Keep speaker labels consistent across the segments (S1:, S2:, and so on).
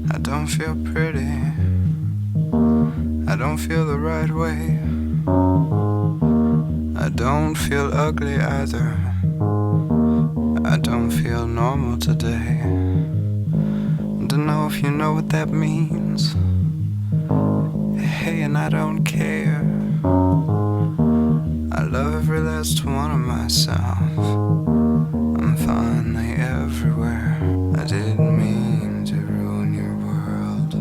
S1: I don't feel pretty, I don't feel the right way, I don't feel ugly either, I don't feel normal today. Don't know if you know what that means. Hey, and I don't care, I love every last one of myself, I'm finally everywhere. I didn't mean to ruin your world,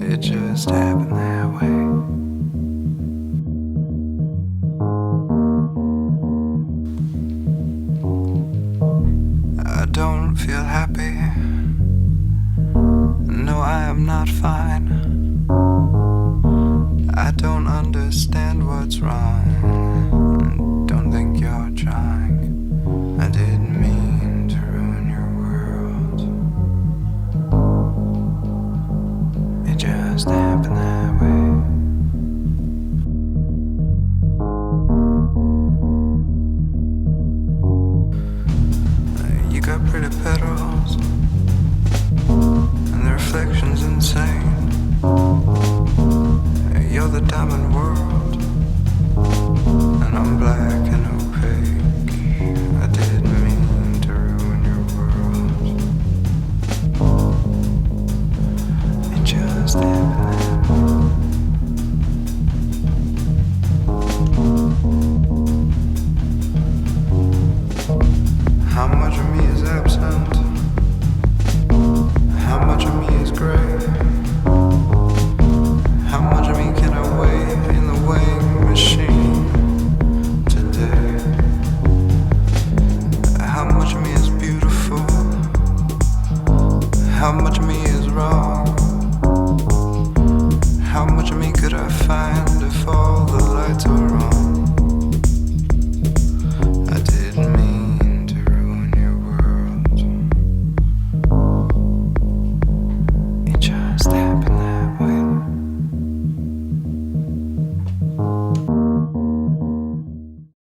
S1: it just happened that way. I don't feel happy, no, I am not fine. I don't understand what's wrong, don't think you're trying. I didn't mean to ruin your world, it just happened that way. You got pretty petals, and the reflection's insane. You're the diamond world, and I'm black and opaque. I didn't mean to ruin your world, it just happened. How much of me is absent? How much of me is gray? How much of me can I weigh in the weighing machine today? How much of me is beautiful? How much of me is wrong? How much of me could I find if all the lights were